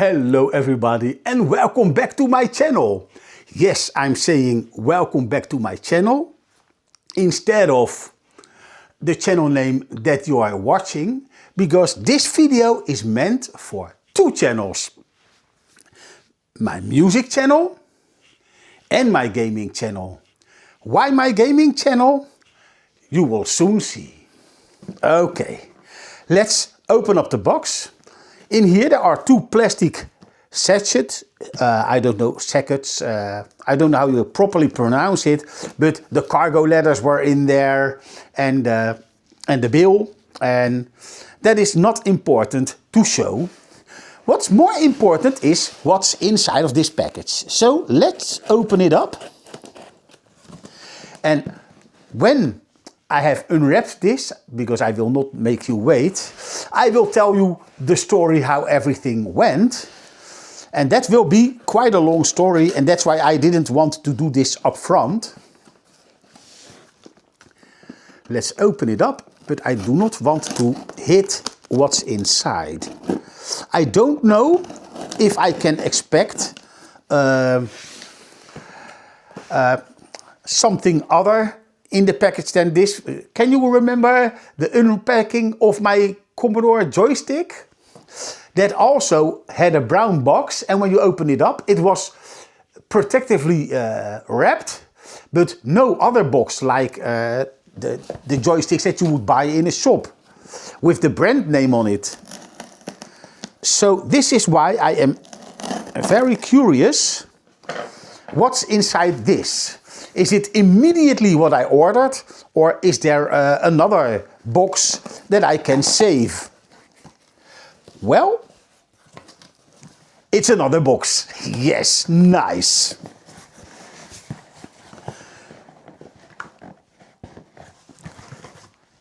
Hello everybody and welcome back to my channel. Yes, I'm saying welcome back to my channel instead of the channel name that you are watching, because this video is meant for two channels. My music channel and my gaming channel. Why my gaming channel? You will soon see. Okay, let's open up the box. In here there are two plastic sachets, I don't know, sackets, I don't know how you properly pronounce it, but the cargo letters were in there and the bill, and that is not important to show. What's more important is what's inside of this package. So let's open it up, and when I have unwrapped this, because I will not make you wait, I will tell you the story how everything went. And that will be quite a long story, and that's why I didn't want to do this up front. Let's open it up, but I do not want to hit what's inside. I don't know if I can expect something other in the package than this. Can you remember the unpacking of my Commodore joystick? That also had a brown box, and when you open it up, it was protectively wrapped, but no other box like the joysticks that you would buy in a shop with the brand name on it. So this is why I am very curious what's inside this. Is it immediately what I ordered, or is there another box that I can save? Well, it's another box. Yes, nice.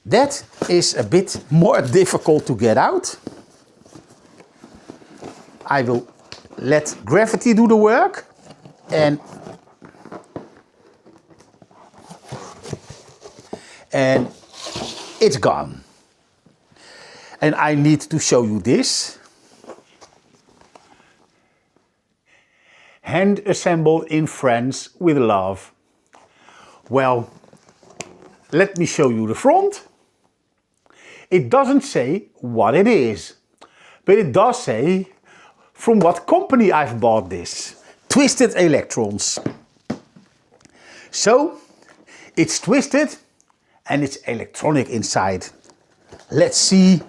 That is a bit more difficult to get out. I will let gravity do the work, and it's gone. And I need to show you this. Hand assembled in France with love. Well, let me show you the front. It doesn't say what it is, but it does say from what company I've bought this. Twisted Electrons. So, it's twisted and it's electronic inside. Let's see.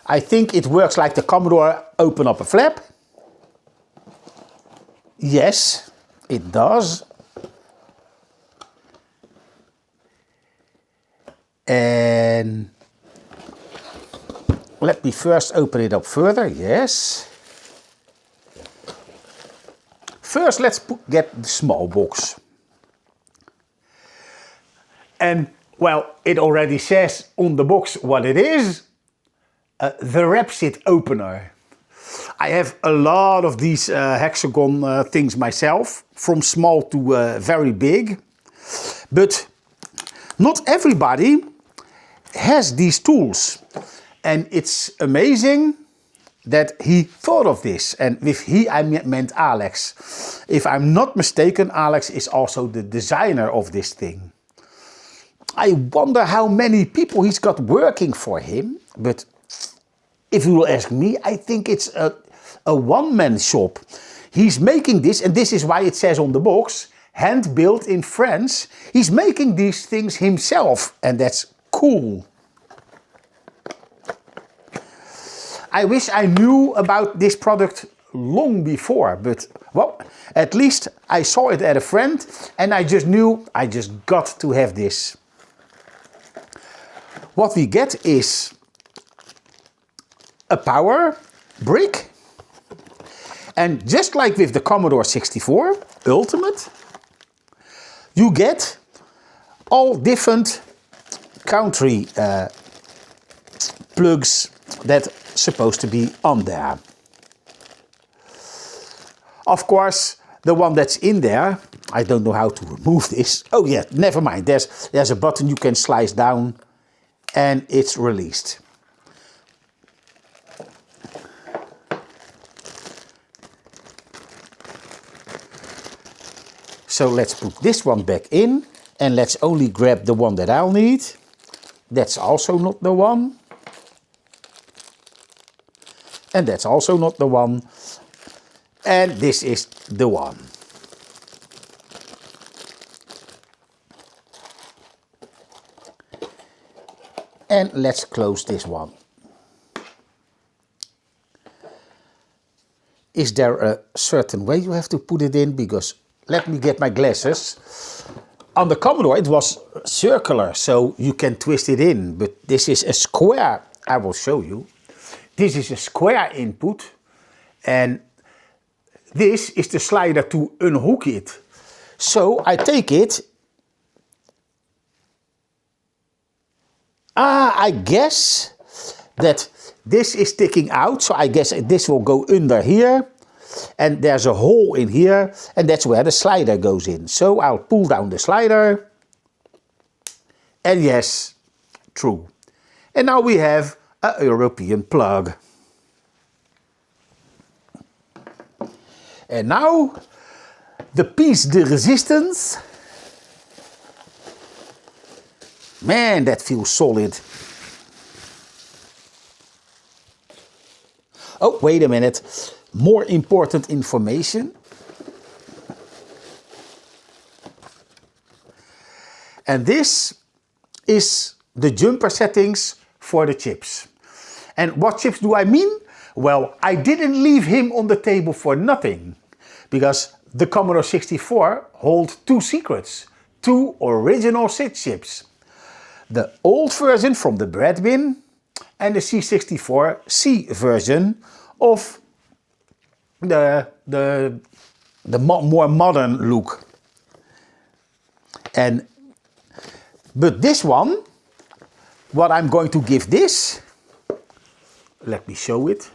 I think it works like the Commodore. Open up a flap. Yes, it does. And let me first open it up further. Yes. First, let's get the small box. And, well, it already says on the box what it is. The TherapSID opener. I have a lot of these hexagon things myself, from small to very big. But not everybody has these tools. And it's amazing that he thought of this. And with he, I meant Alex. If I'm not mistaken, Alex is also the designer of this thing. I wonder how many people he's got working for him, but if you will ask me, I think it's a one-man shop. He's making this, and this is why it says on the box, hand-built in France. He's making these things himself, and that's cool. I wish I knew about this product long before, but, well, at least I saw it at a friend, and I just knew I just got to have this. What we get is a power brick, and just like with the Commodore 64 Ultimate, you get all different country plugs that's supposed to be on there. Of course, the one that's in there I don't know how to remove this. Oh yeah, never mind. There's a button you can slice down and it's released. So let's put this one back in and let's only grab the one that I'll need. That's also not the one. And that's also not the one. And this is the one. And let's close this one. Is there a certain way you have to put it in? Because let me get my glasses. On the Commodore it was circular, so you can twist it in. But this is a square. I will show you. This is a square input. And this is the slider to unhook it. So I take it. I guess that this is sticking out, so I guess this will go under here. And there's a hole in here, and that's where the slider goes in. So I'll pull down the slider. And yes, true. And now we have a European plug. And now, the piece de resistance. Man, that feels solid. Oh, wait a minute. More important information. And this is the jumper settings for the chips. And what chips do I mean? Well, I didn't leave him on the table for nothing. Because the Commodore 64 holds two secrets. Two original SID chips. The old version from the bread bin and the C64C version of the more modern look. But this one, what I'm going to give this, let me show it.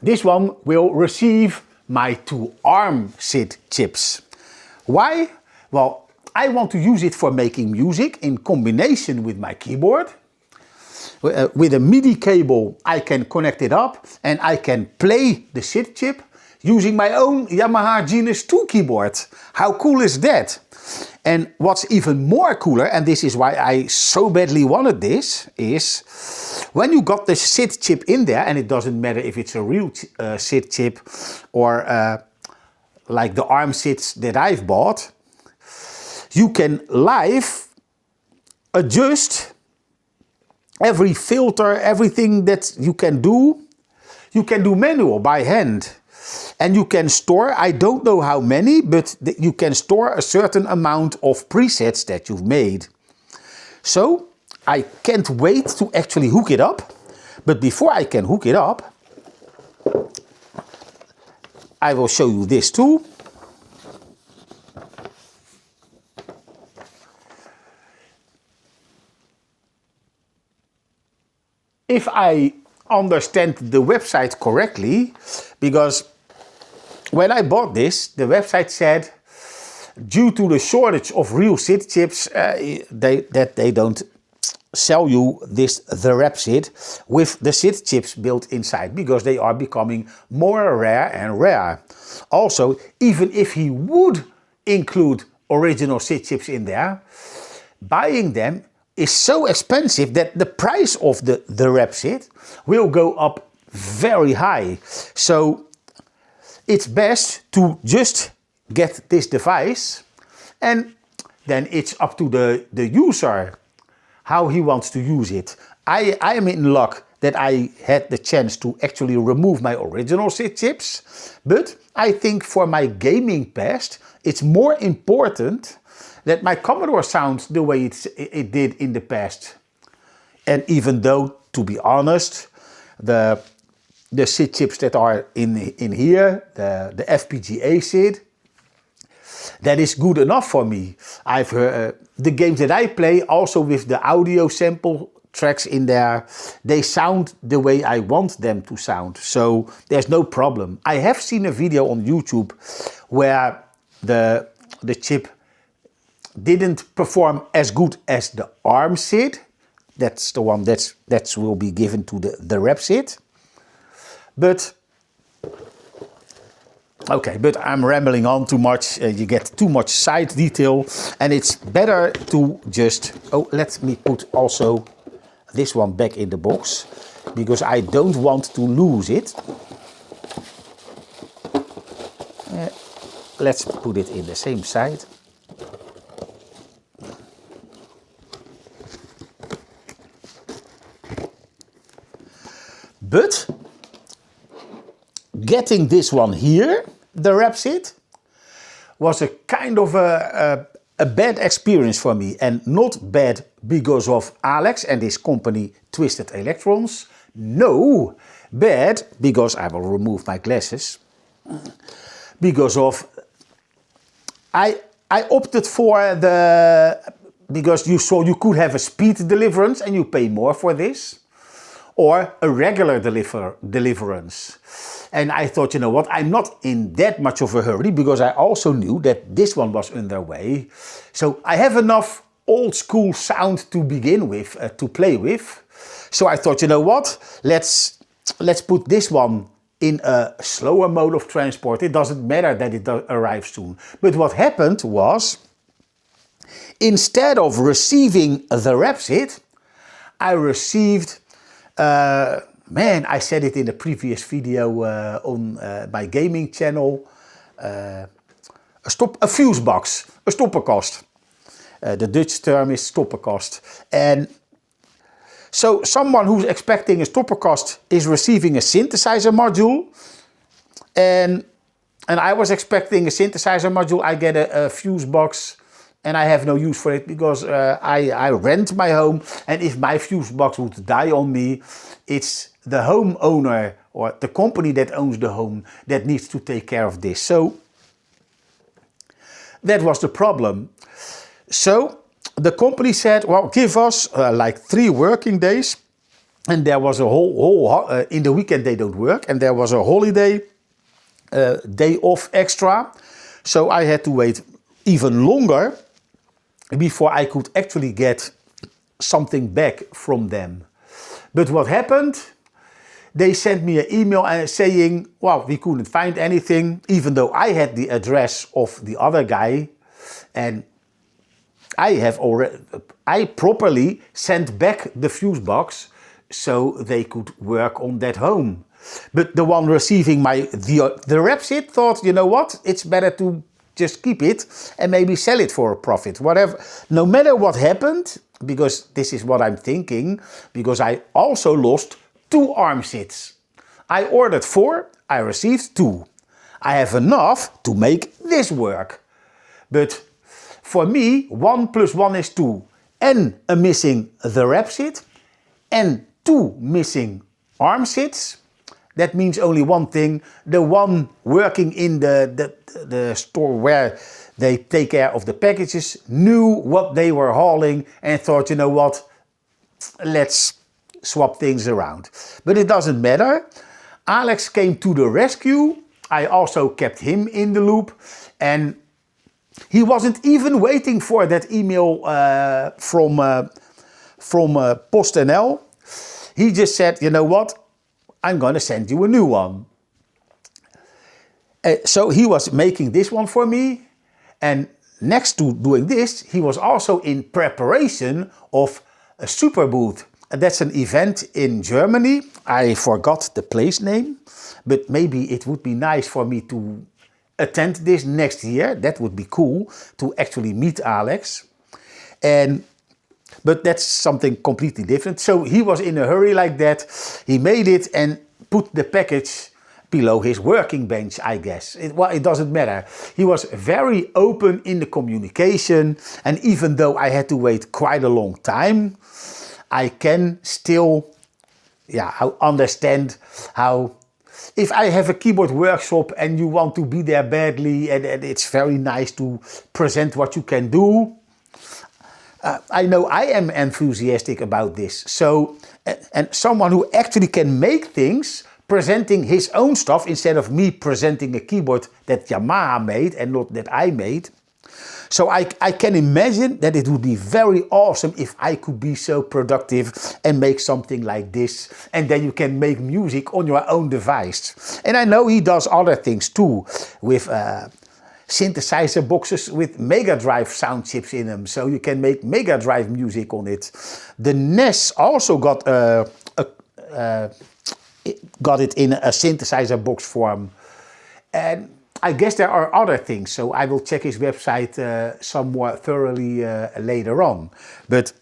This one will receive my two ARMSID chips. Why? Well, I want to use it for making music in combination with my keyboard. With a MIDI cable I can connect it up and I can play the SID chip using my own Yamaha Genius 2 keyboard. How cool is that? And what's even more cooler, and this is why I so badly wanted this, is when you got the SID chip in there, and it doesn't matter if it's a real SID chip or like the ARMSIDs that I've bought, you can live adjust every filter, everything that you can do manual by hand. And you can store, I don't know how many, but you can store a certain amount of presets that you've made. So I can't wait to actually hook it up. But before I can hook it up, I will show you this too. If I understand the website correctly, because when I bought this, the website said due to the shortage of real SID chips, they don't sell you this TherapSID with the SID chips built inside, because they are becoming more rare and rare. Also, even if he would include original SID chips in there, buying them is so expensive that the price of the TherapSID will go up very high. So it's best to just get this device, and then it's up to the user how he wants to use it. I am in luck that I had the chance to actually remove my original SID chips, but I think for my gaming past it's more important that my Commodore sounds the way it did in the past. And even though, to be honest, the SID chips that are in here, the FPGA SID, that is good enough for me. I've heard the games that I play also with the audio sample tracks in there, they sound the way I want them to sound. So there's no problem. I have seen a video on YouTube where the chip didn't perform as good as the ARMSID. That's the one that will be given to the TherapSID. But okay, but I'm rambling on too much. You get too much side detail, and it's better to just... Oh, let me put also this one back in the box, because I don't want to lose it. Let's put it in the same side. But getting this one here, the TherapSID, was a kind of a bad experience for me. And not bad because of Alex and his company Twisted Electrons. No, bad because I will remove my glasses. Because of... I opted for the... Because you saw you could have a speed deliverance and you pay more for this. Or a regular deliverance. And I thought, you know what, I'm not in that much of a hurry, because I also knew that this one was underway. So I have enough old school sound to begin with, to play with. So I thought, you know what, let's put this one in a slower mode of transport. It doesn't matter that it arrives soon. But what happened was, instead of receiving the TherapSID, I received... man, I said it in a previous video on my gaming channel. A fuse box, a stopperkast. The Dutch term is stopperkast. And so someone who's expecting a stopperkast is receiving a synthesizer module. And I was expecting a synthesizer module. I get a fuse box. And I have no use for it, because I rent my home, and if my fuse box would die on me, it's the homeowner or the company that owns the home that needs to take care of this. So that was the problem. So the company said, well, give us like 3 working days, and there was a whole in the weekend they don't work, and there was a holiday day off extra. So I had to wait even longer before I could actually get something back from them. But what happened? They sent me an email saying, well, we couldn't find anything, even though I had the address of the other guy, and I properly sent back the fuse box so they could work on that home. But the one receiving the TherapSID thought, you know what, it's better to just keep it and maybe sell it for a profit, whatever. No matter what happened, because this is what I'm thinking, because I also lost 2 ARMSIDs. I ordered 4, I received 2. I have enough to make this work. But for me, 1 + 1 is 2. And a missing TherapSID and 2 missing ARMSIDs. That means only one thing. The one working in the store where they take care of the packages knew what they were hauling and thought, you know what, let's swap things around. But it doesn't matter. Alex came to the rescue. I also kept him in the loop, and he wasn't even waiting for that email from PostNL. He just said, you know what, I'm going to send you a new one. So he was making this one for me, and next to doing this, he was also in preparation of a super booth. That's an event in Germany. I forgot the place name, but maybe it would be nice for me to attend this next year. That would be cool to actually meet Alex. But that's something completely different. So he was in a hurry like that. He made it and put the package below his working bench, I guess. It doesn't matter. He was very open in the communication. And even though I had to wait quite a long time, I can still understand how... If I have a keyboard workshop and you want to be there badly and it's very nice to present what you can do, I know I am enthusiastic about this. So, and someone who actually can make things, presenting his own stuff instead of me presenting a keyboard that Yamaha made and not that I made. So I can imagine that it would be very awesome if I could be so productive and make something like this. And then you can make music on your own device. And I know he does other things too, with synthesizer boxes with Mega Drive sound chips in them. So you can make Mega Drive music on it. The NES also got it in a synthesizer box form. And I guess there are other things, so I will check his website some more thoroughly later on. But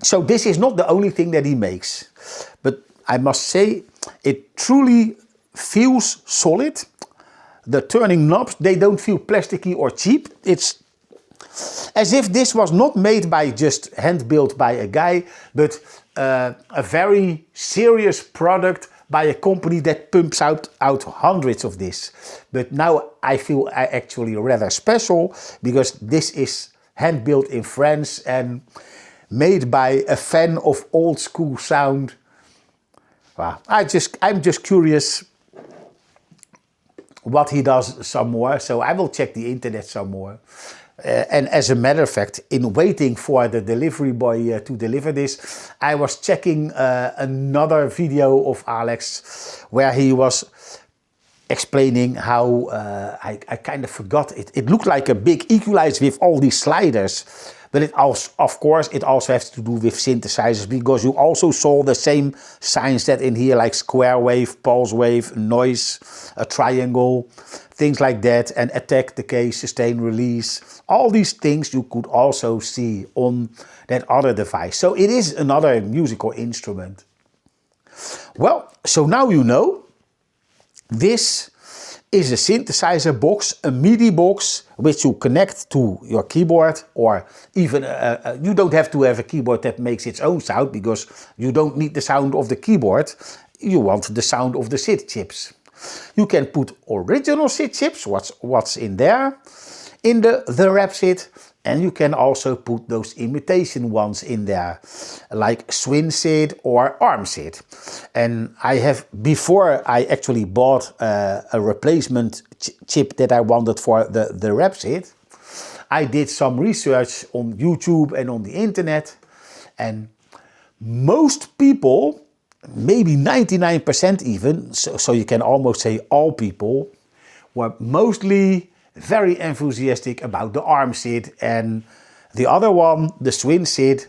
so this is not the only thing that he makes, but I must say it truly feels solid. The turning knobs, they don't feel plasticky or cheap. It's as if this was not made by just hand built by a guy, but a very serious product by a company that pumps out hundreds of this. But now I feel actually rather special because this is hand built in France and made by a fan of old school sound. Well, I'm just curious what he does some more, so I will check the internet some more. And as a matter of fact, in waiting for the delivery boy to deliver this, I was checking another video of Alex where he was explaining how, I kind of forgot, it looked like a big equalizer with all these sliders. But it also, of course, it also has to do with synthesizers, because you also saw the same signs that in here, like square wave, pulse wave, noise, a triangle, things like that, and attack, decay, sustain, release. All these things you could also see on that other device. So it is another musical instrument. Well, so now you know, this is a synthesizer box, a MIDI box, which you connect to your keyboard, or even, you don't have to have a keyboard that makes its own sound, because you don't need the sound of the keyboard, you want the sound of the SID chips. You can put original SID chips, what's in there, in the TherapSID, and you can also put those imitation ones in there, like SID or ARMSID. And I have, before I actually bought a replacement chip that I wanted for the TherapSID, I did some research on YouTube and on the internet, and most people, maybe 99% even, so you can almost say all people, were mostly very enthusiastic about the ARMSID, and the other one, the SID,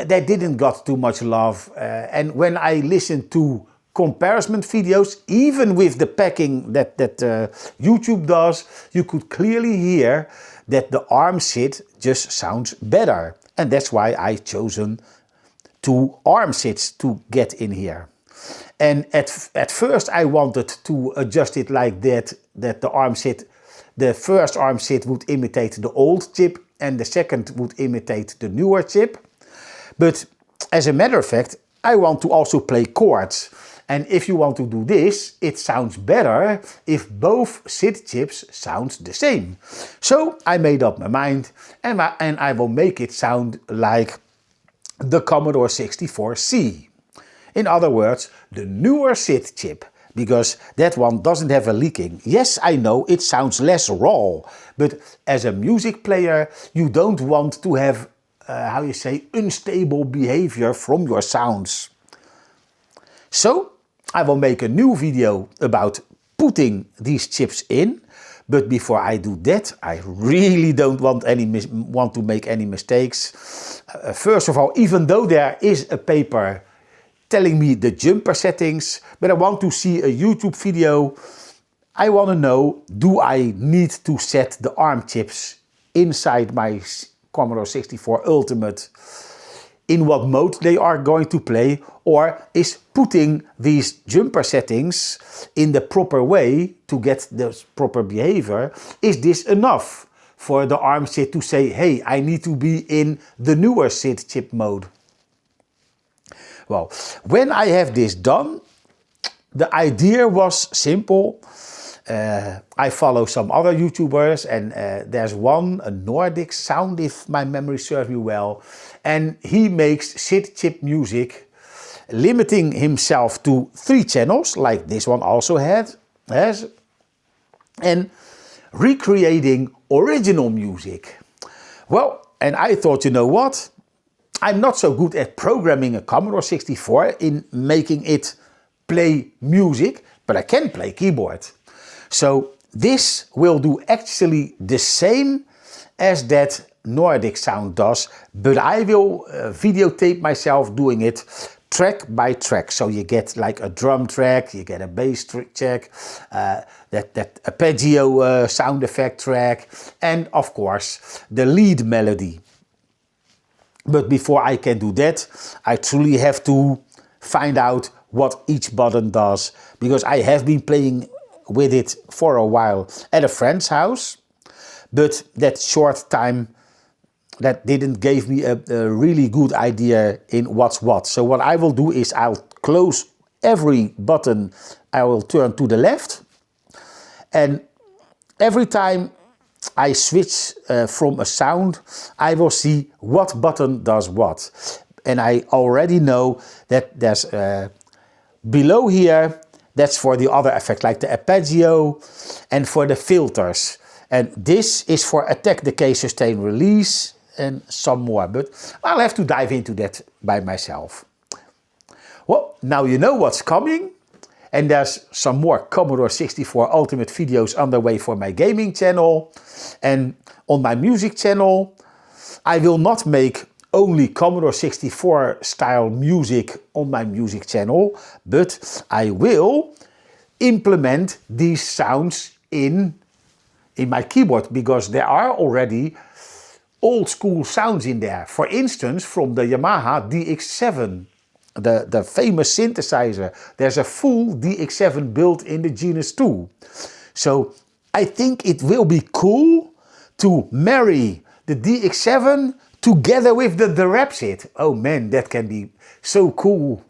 they didn't got too much love. And when I listened to comparison videos, even with the packing that YouTube does, you could clearly hear that the ARMSID just sounds better. And that's why I chosen two ARMSIDs to get in here. And at first I wanted to adjust it like that the ARMSID, the first ARMSID would imitate the old chip and the second would imitate the newer chip. But as a matter of fact, I want to also play chords. And if you want to do this, it sounds better if both SID chips sound the same. So I made up my mind, and I will make it sound like the Commodore 64C. In other words, the newer SID chip, because that one doesn't have a leaking. Yes, I know it sounds less raw, but as a music player, you don't want to have, how you say, unstable behavior from your sounds. So I will make a new video about putting these chips in, but before I do that, I really don't want to make any mistakes. First of all, even though there is a paper telling me the jumper settings, but I want to see a YouTube video. I want to know, do I need to set the ARM chips inside my Commodore 64 Ultimate, in what mode they are going to play, or is putting these jumper settings in the proper way to get the proper behavior, is this enough for the ARMSID to say, hey, I need to be in the newer SID chip mode? Well, when I have this done, the idea was simple. I follow some other YouTubers, and there's one, a Nordic Sound, if my memory serves me well, and he makes SID chip music, limiting himself to 3 channels, like this one also has, and recreating original music. Well, and I thought, you know what? I'm not so good at programming a Commodore 64 in making it play music, but I can play keyboard. So this will do actually the same as that Nordic Sound does, but I will videotape myself doing it track by track. So you get like a drum track, you get a bass track, that arpeggio sound effect track, and of course the lead melody. But before I can do that, I truly have to find out what each button does, because I have been playing with it for a while at a friend's house, but that short time, that didn't give me a really good idea in what's what. So what I will do is I'll close every button, I will turn to the left, and every time I switch from a sound, I will see what button does what. And I already know that there's below here, that's for the other effect, like the arpeggio, and for the filters. And this is for attack, decay, sustain, release, and some more. But I'll have to dive into that by myself. Well, now you know what's coming. And there's some more Commodore 64 Ultimate videos underway for my gaming channel. And on my music channel, I will not make only Commodore 64 style music on my music channel, but I will implement these sounds in my keyboard, because there are already old school sounds in there. For instance, from the Yamaha DX7. The famous synthesizer. There's a full DX7 built in the Genus 2. So I think it will be cool to marry the DX7 together with the TherapSID. Oh man, that can be so cool.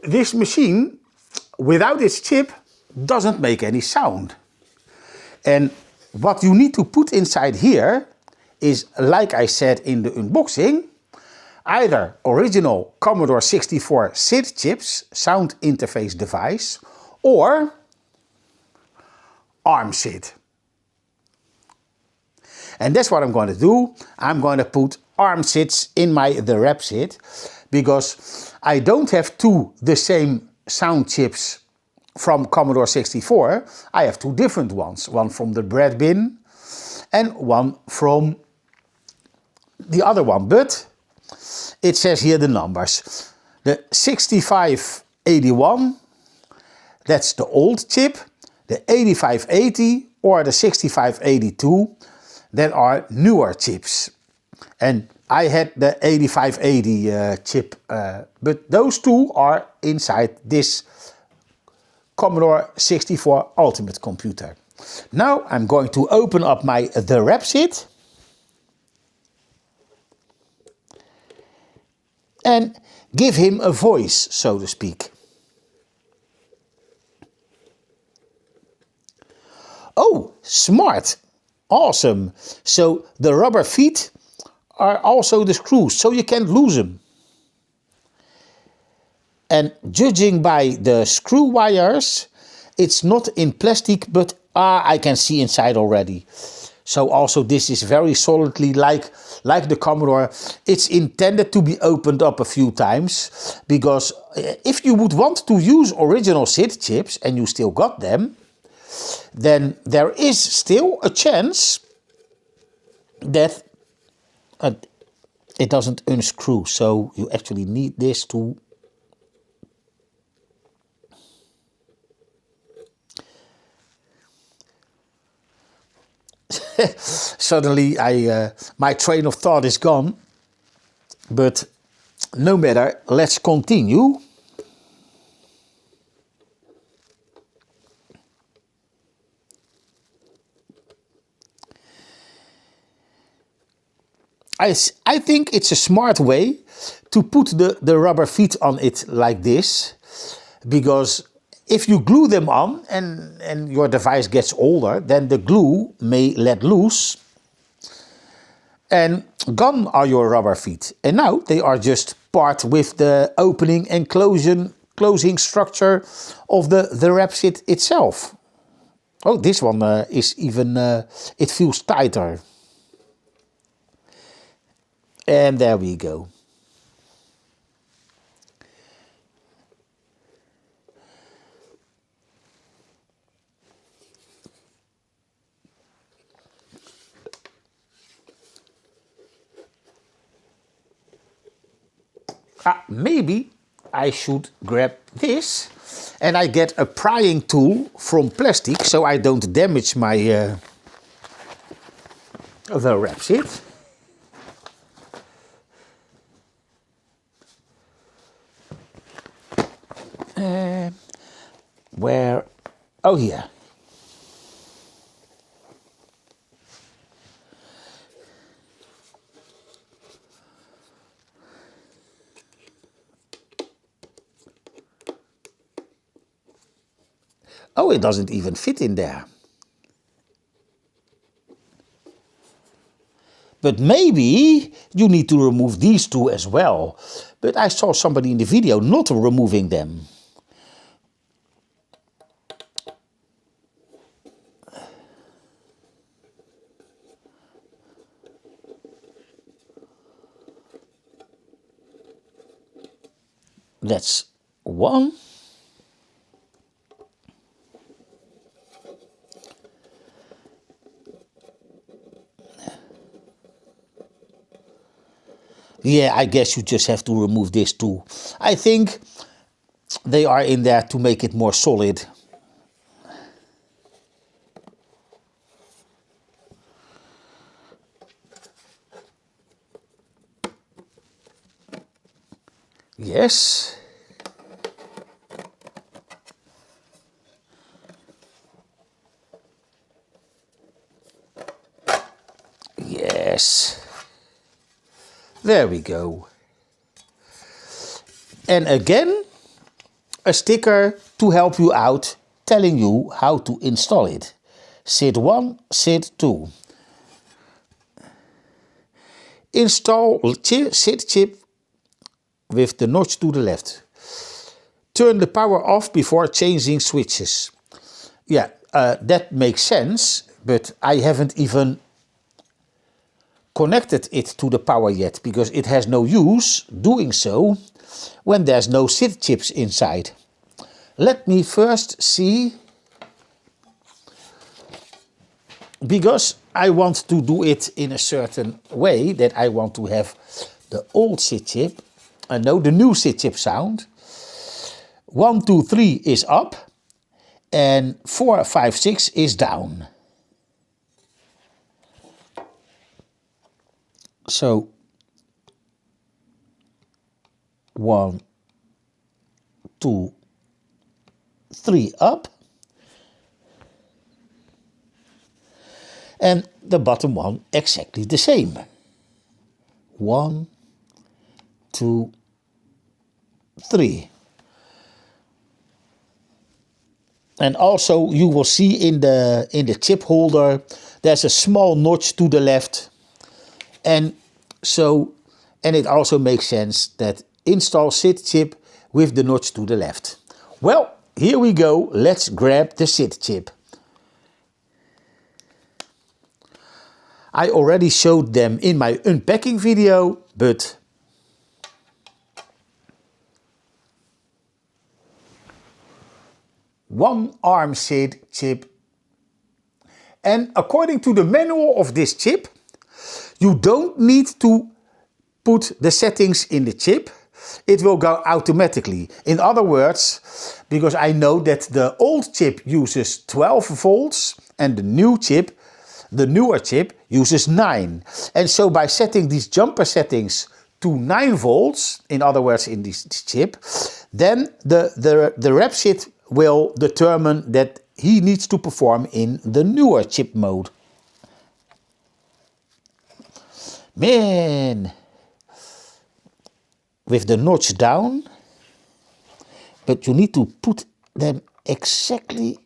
This machine, without its chip, doesn't make any sound. And what you need to put inside here is, like I said in the unboxing, either original Commodore 64 SID chips, sound interface device, or ARMSID. And that's what I'm going to do. I'm going to put ARMSIDs in my TherapSID, because I don't have two the same sound chips from Commodore 64. I have two different ones. One from the bread bin and one from the other one, but it says here the numbers. The 6581, that's the old chip. The 8580 or the 6582, that are newer chips. And I had the 8580 chip, but those two are inside this Commodore 64 Ultimate computer. Now I'm going to open up my TherapSID and give him a voice, so to speak. Oh, smart. Awesome. So the rubber feet are also the screws, so you can't lose them. And judging by the screw wires, it's not in plastic, but I can see inside already. So also this is very solidly like the Commodore. It's intended to be opened up a few times, because if you would want to use original SID chips and you still got them, then there is still a chance that it doesn't unscrew. So you actually need this to suddenly my train of thought is gone, but no matter, let's continue. I think it's a smart way to put the rubber feet on it like this, because if you glue them on and your device gets older, then the glue may let loose and gone are your rubber feet. And now they are just part with the opening and closing structure of the TherapSID itself. Oh, this one is even, it feels tighter. And there we go. Maybe I should grab this and I get a prying tool from plastic so I don't damage my TherapSID. Where? Oh, here. Oh, it doesn't even fit in there. But maybe you need to remove these two as well. But I saw somebody in the video not removing them. That's one. Yeah, I guess you just have to remove this too. I think they are in there to make it more solid. Yes. Yes. There we go. And again, a sticker to help you out, telling you how to install it. SID 1, SID 2. Install SID chip with the notch to the left. Turn the power off before changing switches. Yeah, that makes sense, but I haven't even connected it to the power yet because it has no use doing so when there's no SID chips inside. Let me first see, because I want to do it in a certain way, that I want to have the old SID chip, no, the new SID chip sound. 1, 2, 3 is up and 4, 5, 6 is down. So 1, 2, 3 up, and the bottom one exactly the same. 1, 2, 3. And also you will see in the chip holder there's a small notch to the left. And it also makes sense that install SID chip with the notch to the left. Well, here we go. Let's grab the SID chip. I already showed them in my unpacking video, but one ARMSID chip. And according to the manual of this chip, you don't need to put the settings in the chip. It will go automatically. In other words, because I know that the old chip uses 12 volts and the new chip, the newer chip, uses 9. And so by setting these jumper settings to 9 volts, in other words in this chip, then the TherapSID will determine that he needs to perform in the newer chip mode. Man, with the notch down but you need to put them exactly.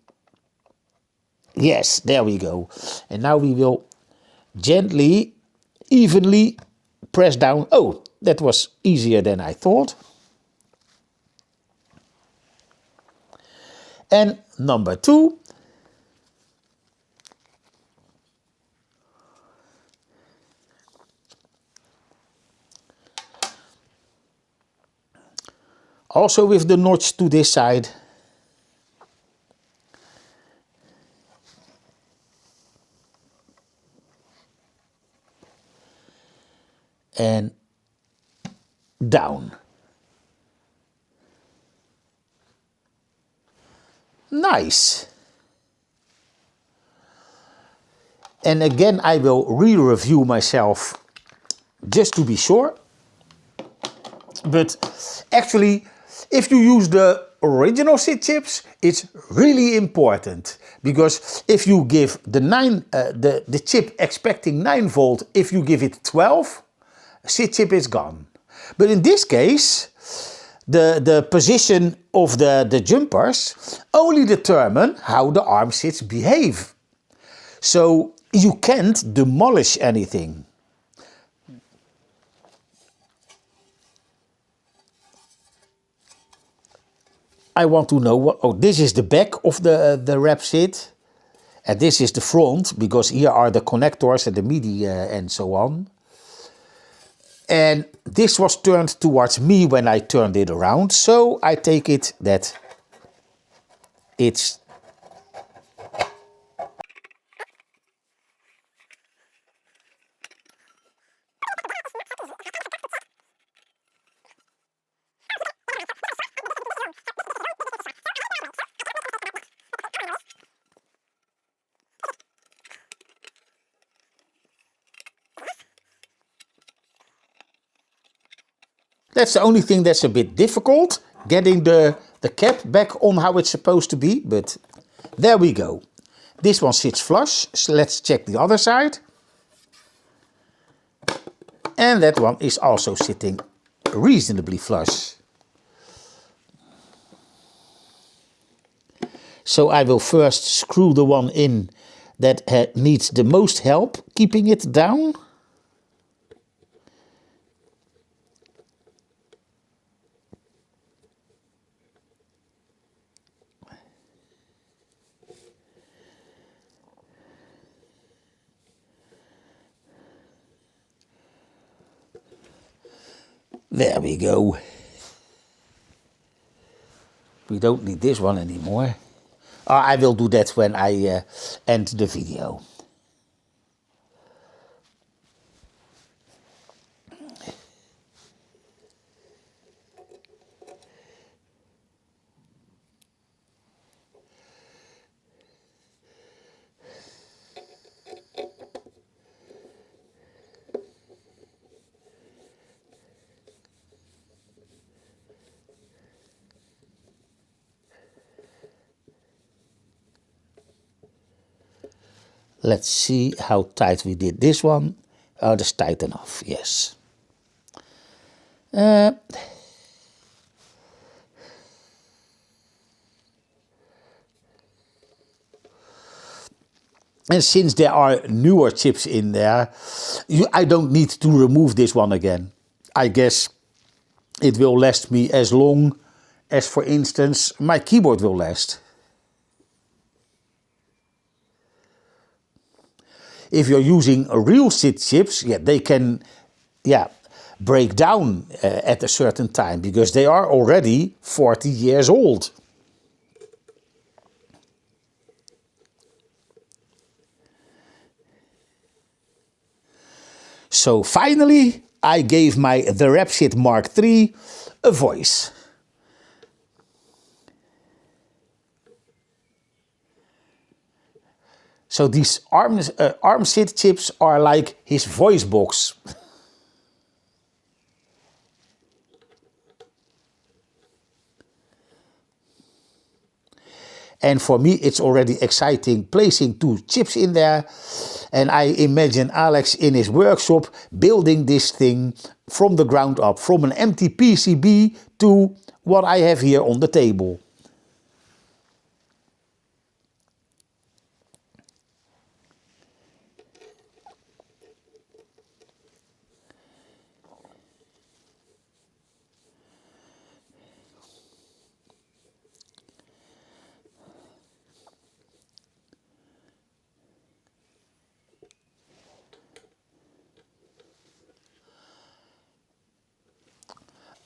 Yes, there we go. And now we will gently, evenly press down. Oh, that was easier than I thought. And number 2. Also with the notch to this side. And down. Nice. And again, I will re-review myself just to be sure. But actually, if you use the original SID chips, it's really important. Because if you give the chip expecting 9 volt, if you give it 12, SID chip is gone. But in this case, the position of the jumpers only determine how the ARMSIDs behave. So you can't demolish anything. I want to know what. Oh, this is the back of the TherapSID, and this is the front, because here are the connectors and the MIDI and so on. And this was turned towards me when I turned it around, so I take it that it's. That's the only thing that's a bit difficult, getting the cap back on how it's supposed to be, but there we go. This one sits flush, so let's check the other side. And that one is also sitting reasonably flush. So I will first screw the one in that needs the most help keeping it down. There we go. We don't need this one anymore. I will do that when I end the video. Let's see how tight we did this one. Oh, that's tight enough, yes. And since there are newer chips in there, I don't need to remove this one again. I guess it will last me as long as, for instance, my keyboard will last. If you're using real SID chips, they can break down at a certain time, because they are already 40 years old. So finally, I gave my TherapSID Mark III a voice. So these ARMSID chips are like his voice box. And for me, it's already exciting placing 2 chips in there. And I imagine Alex in his workshop building this thing from the ground up, from an empty PCB to what I have here on the table.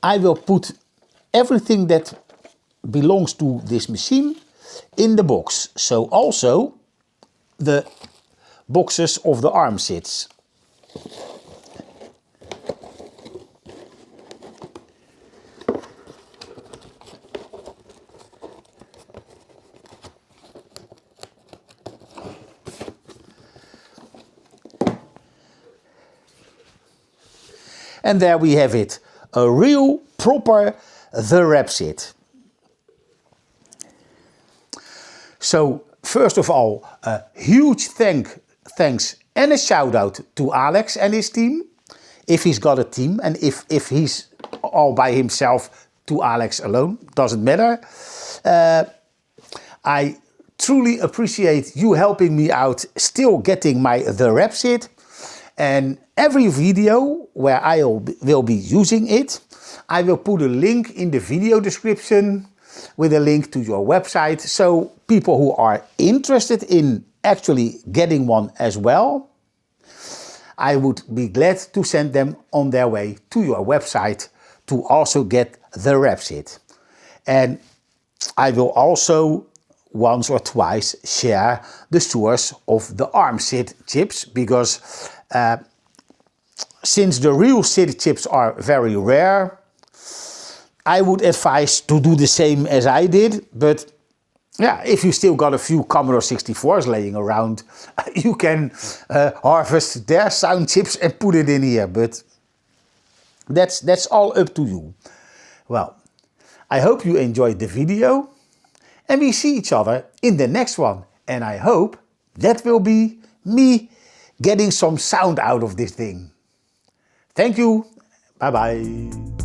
I will put everything that belongs to this machine in the box. So also the boxes of the ARMSIDs. And there we have it, a real proper TherapSID. So first of all, a huge thanks and a shout out to Alex and his team. If he's got a team, and if he's all by himself, to Alex alone, doesn't matter. I truly appreciate you helping me out still getting my TherapSID. And every video where I will be using it, I will put a link in the video description with a link to your website, so people who are interested in actually getting one as well, I would be glad to send them on their way to your website to also get the TherapSID. And I will also once or twice share the source of the ARMSID chips, because since the real SID chips are very rare, I would advise to do the same as I did. But yeah, if you still got a few Commodore 64s laying around, you can harvest their sound chips and put it in here. But that's all up to you. Well, I hope you enjoyed the video, and we see each other in the next one. And I hope that will be me getting some sound out of this thing. Thank you. Bye bye.